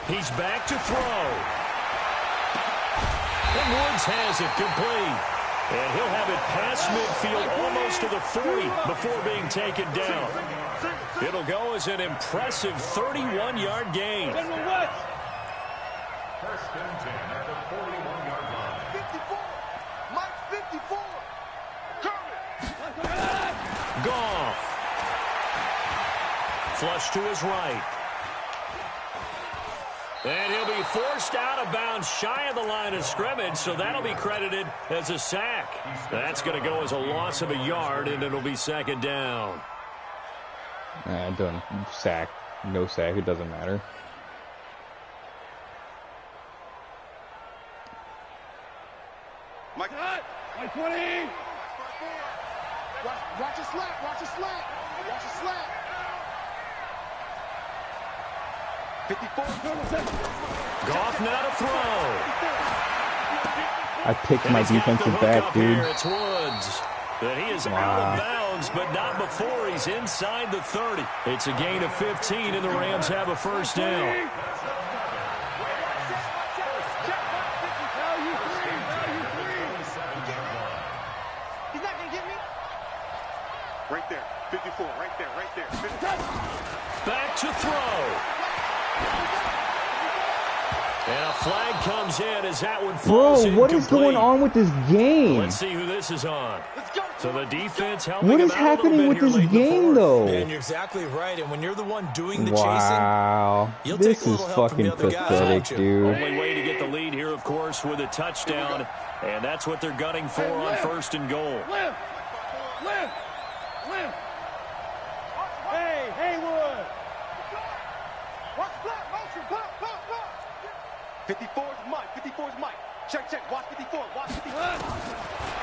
He's back to throw. And Woods has it complete. And he'll have it past midfield almost to the 40 before being taken down. It'll go as an impressive 31-yard gain. First and 10 at the 41-yard line. 54. Mike 54. Curry. Goff. Flush to his right. And he'll be forced out of bounds shy of the line of scrimmage, so that'll be credited as a sack. That's going to go as a loss of a yard, and it'll be second down. Done. Sack. No sack. It doesn't matter. Mike 20. Watch your slack. Watch your slack. Watch your slack. 54. Goff now to throw. I picked my defensive back, dude. It's Woods. But he is out of bounds, but not before he's inside the 30. It's a gain of 15, and the Rams have a first down. Right there. 54. Right there. Right there. 54. Back to throw. And a flag comes in as that one falls Bro, what is going on with this game? Let's see who this is on. So the defense helping What is him out a little happening bit with here this late in the game, fourth. though? Man, you're exactly right. And when you're the one doing the Wow. chasing, you'll This take a is little help from the fucking other guys, pathetic, won't you? dude. Only way to get the lead here, of course, with a touchdown. And that's what they're gunning for on first and goal. Limp. Hey, Haywood. Watch flat motion. Pop. 54 is Mike. 54 is Mike. Check. Watch 54. Watch 54.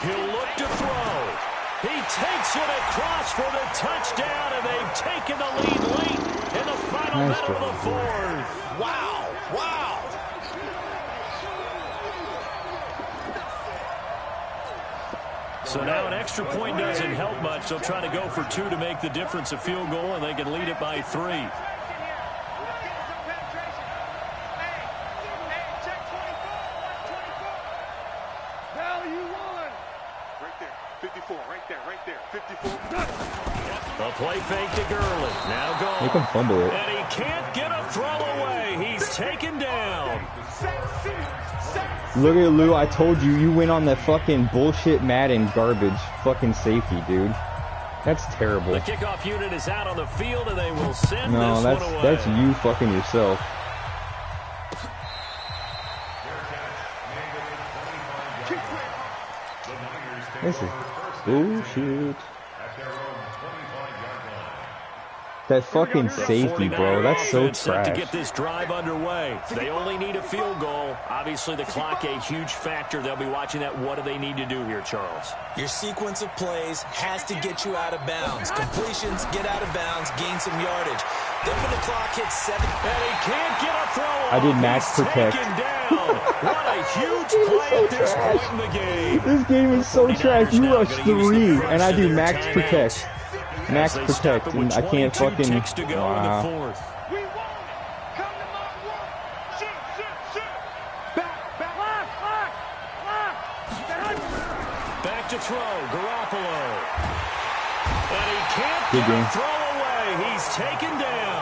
He'll look to throw. He takes it across for the touchdown, and they've taken the lead late in the final Nice minute of the job, fourth. Wow. So now an extra point doesn't help much. They'll try to go for two to make the difference a field goal, and they can lead it by 3. Right there. 54. A play fake to Gurley. Now gone. Make him fumble it. And he can't get a throw away. He's taken down. Look at Lou. I told you, you went on that fucking bullshit Madden garbage fucking safety, dude. That's terrible. The kickoff unit is out on the field, and they will send No, this one away. that's you fucking yourself. This is bullshit. That fucking safety, bro. That's so Set to trash. get this drive underway. They only need a field goal. Obviously, the clock a huge factor. They'll be watching that. What do they need to do here, Charles? Your sequence of plays has to get you out of bounds. Completions, get out of bounds, gain some yardage. Then when the clock hits 7. And he can't get a throw. I did max He's protect. taken down. What a huge play so at this trash. point in the game. This game is so 49ers trash. You now rush gonna use the 3, first and I of do their max timeouts. protect. Max As they stop protect, it and with I can't 22 fucking. ticks to go in the Wow. fourth. We won. Come to Mark 1. Shoot. Back. Lock. Back to throw. Garoppolo. And he can't Good get game. a throw away. He's taken down.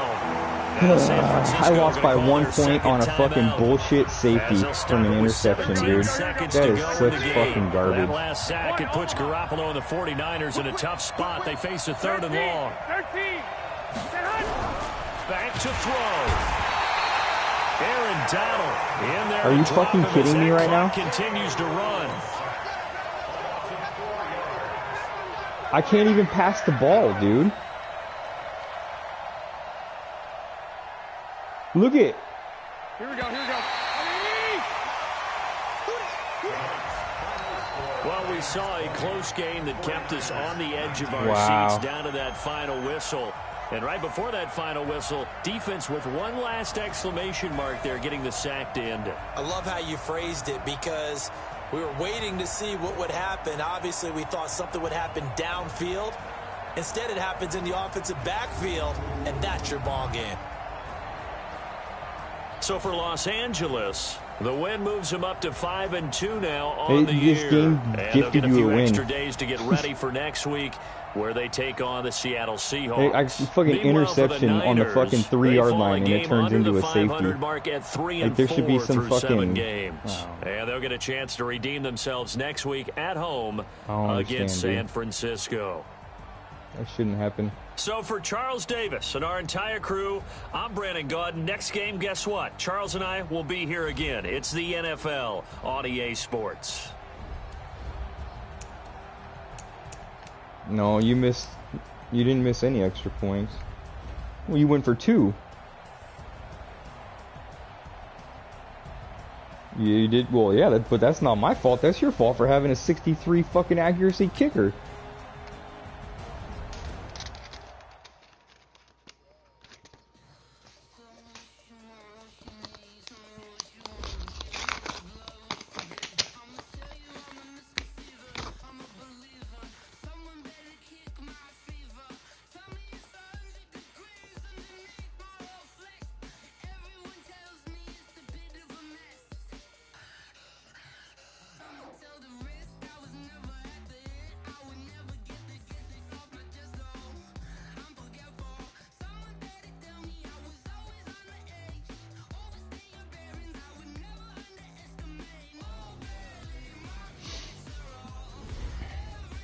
Now San Francisco I lost by gonna call 1 their point on a second fucking timeout. bullshit safety As they'll stop from an it with interception, 17 dude. seconds That to is go in such the game. fucking garbage. That last sack, it puts Garoppolo and the 49ers in a tough spot. They face a third and long. 13. Back to throw. Aaron Donald in there. Are you to drop fucking him as kidding me that right clock now? continues to run. I can't even pass the ball, dude. Look at. Here we go, here we go. Well, we saw a close game that kept us on the edge of our seats down to that final whistle. And right before that final whistle, defense with one last exclamation mark there, getting the sack to end it. I love how you phrased it, because we were waiting to see what would happen. Obviously, we thought something would happen downfield. Instead, it happens in the offensive backfield, and that's your ball game. So for Los Angeles, the win moves them up to 5-2 now on the this year. game And they'll gifted get a you few a win. extra days to get ready for next week, where they take on the Seattle Seahawks. I fucking interception on the fucking 3-yard line, and it turns into a safety. Mark at 3 Like, there should be some through 7 fucking games. And they'll get a chance to redeem themselves next week at home against San Francisco. That shouldn't happen. So for Charles Davis and our entire crew, I'm Brandon Gaudin. Next game, guess what? Charles and I will be here again. It's the NFL on EA Sports. No, you missed. You didn't miss any extra points. Well, you went for 2. You did. Well, yeah, but that's not my fault. That's your fault for having a 63 fucking accuracy kicker.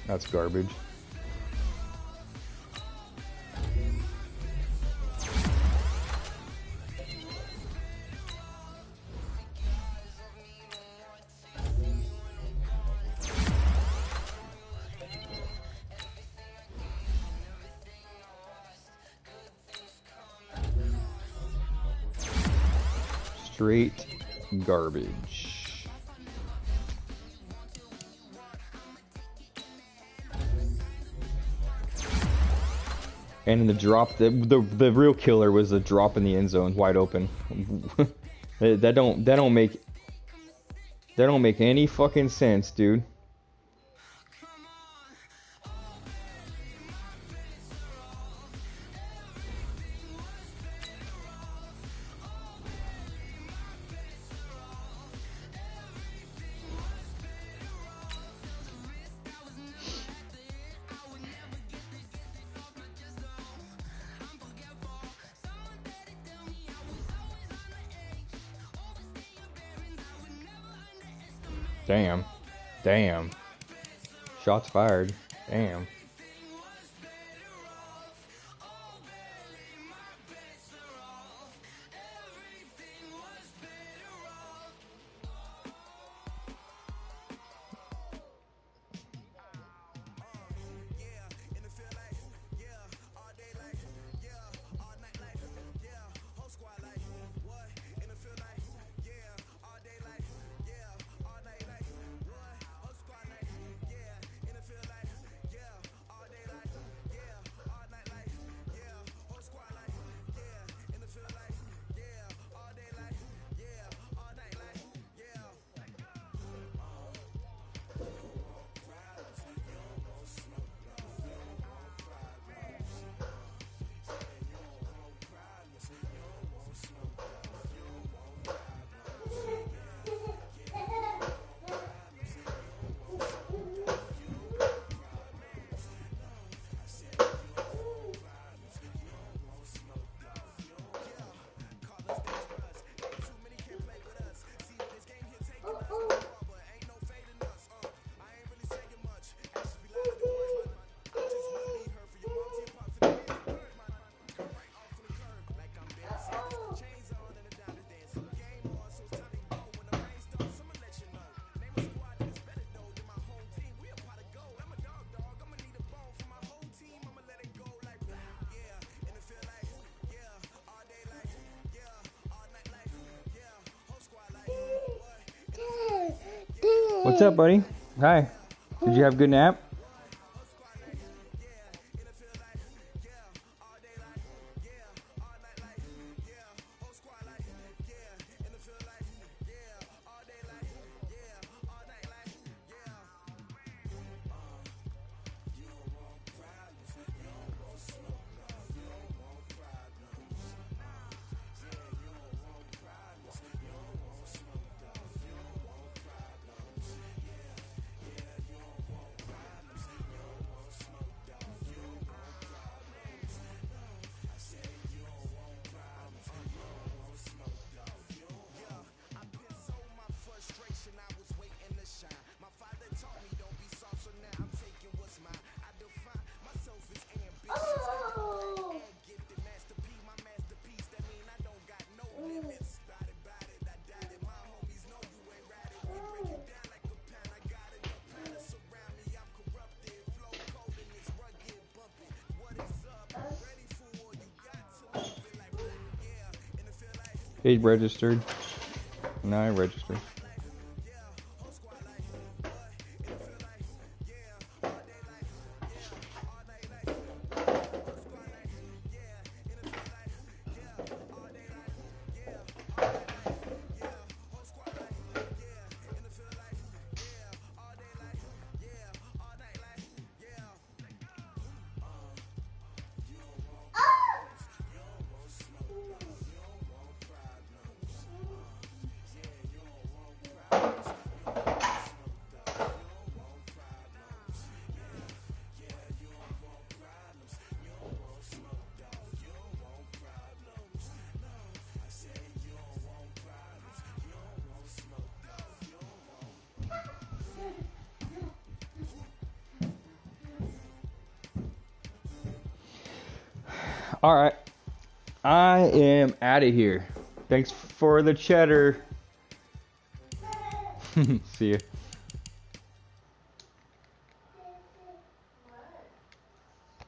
That's garbage. Straight garbage. And in the drop, the real killer was the drop in the end zone, wide open. that don't make any fucking sense, dude. Damn. Damn. Shots fired. Damn. What's up, buddy? Hi. Did you have a good nap? Page registered. No, I registered. All right, I am out of here. Thanks for the cheddar. See ya.